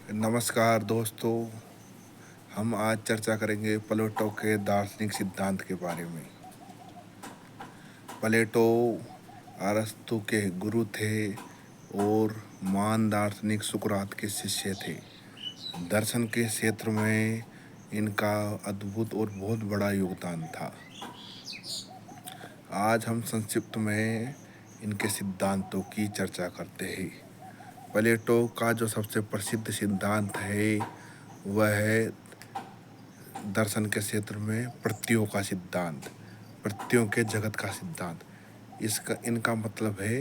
नमस्कार दोस्तों। हम आज चर्चा करेंगे प्लेटो के दार्शनिक सिद्धांत के बारे में। प्लेटो अरस्तु के गुरु थे और महान दार्शनिक सुकरात के शिष्य थे। दर्शन के क्षेत्र में इनका अद्भुत और बहुत बड़ा योगदान था। आज हम संक्षिप्त में इनके सिद्धांतों की चर्चा करते हैं। प्लेटो का जो सबसे प्रसिद्ध सिद्धांत है वह है दर्शन के क्षेत्र में प्रत्ययों का सिद्धांत, प्रत्ययों के जगत का सिद्धांत। इनका मतलब है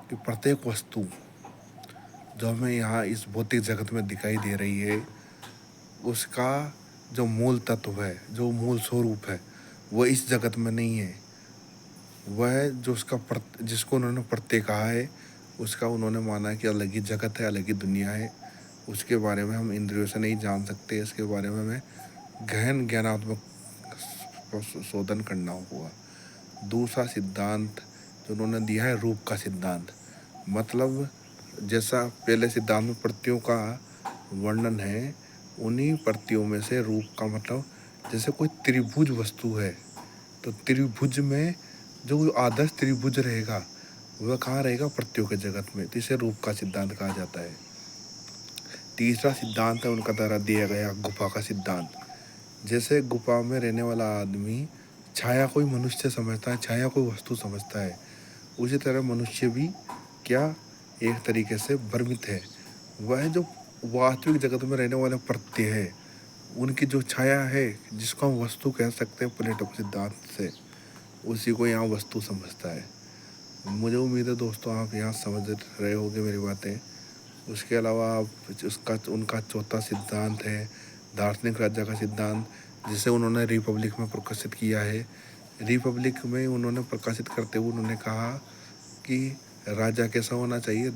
कि प्रत्येक वस्तु जो हमें यहाँ इस भौतिक जगत में दिखाई दे रही है, उसका जो मूल तत्व है, जो मूल स्वरूप है, वो इस जगत में नहीं है। वह जो उसका जिसको उन्होंने प्रत्यय कहा है, उसका उन्होंने माना है कि अलग ही जगत है, अलग ही दुनिया है। उसके बारे में हम इंद्रियों से नहीं जान सकते। इसके बारे में हमें गहन ज्ञानात्मक शोधन करना होगा। दूसरा सिद्धांत जो उन्होंने दिया है, रूप का सिद्धांत। मतलब जैसा पहले सिद्धांत में प्रत्ययों का वर्णन है, उन्हीं प्रत्ययों में से रूप का मतलब जैसे कोई त्रिभुज वस्तु है, तो त्रिभुज में जो आदर्श त्रिभुज रहेगा वह कहाँ रहेगा? प्रत्ययों के जगत में। तो इसे रूप का सिद्धांत कहा जाता है। तीसरा सिद्धांत है उनका द्वारा दिया गया गुफा का सिद्धांत। जैसे गुफा में रहने वाला आदमी छाया कोई मनुष्य समझता है, छाया कोई वस्तु समझता है, उसी तरह मनुष्य भी क्या एक तरीके से भ्रमित है। वह जो वास्तविक जगत में रहने वाले प्रत्यय है, उनकी जो छाया है, जिसको हम वस्तु कह सकते हैं प्लेटो के सिद्धांत से, उसी को यहाँ वस्तु समझता है। मुझे उम्मीद है दोस्तों आप यहाँ समझ रहे होंगे मेरी बातें। उसके अलावा आप उनका चौथा सिद्धांत है दार्शनिक राज्य का सिद्धांत, जिसे उन्होंने रिपब्लिक में प्रकाशित किया है। रिपब्लिक में उन्होंने प्रकाशित करते हुए उन्होंने कहा कि राजा कैसा होना चाहिए?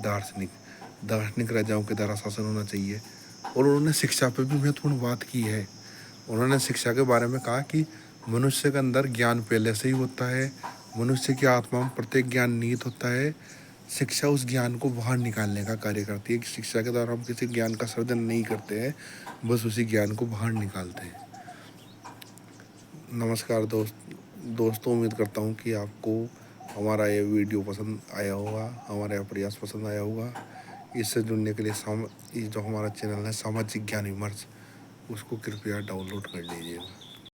दार्शनिक राजाओं के द्वारा शासन होना चाहिए। और उन्होंने शिक्षा पर भी महत्वपूर्ण बात की है। उन्होंने शिक्षा के बारे में कहा कि मनुष्य के अंदर ज्ञान पहले से ही होता है, मनुष्य की आत्मा में प्रत्येक ज्ञान निहित होता है। शिक्षा उस ज्ञान को बाहर निकालने का कार्य करती है कि शिक्षा के द्वारा हम किसी ज्ञान का सृजन नहीं करते हैं, बस उसी ज्ञान को बाहर निकालते हैं। नमस्कार दोस्तों, उम्मीद करता हूँ कि आपको हमारा ये वीडियो पसंद आया होगा, हमारा यह प्रयास पसंद आया होगा। इससे जुड़ने के लिए जो हमारा चैनल है सामाजिक ज्ञान विमर्श, उसको कृपया डाउनलोड कर लीजिएगा।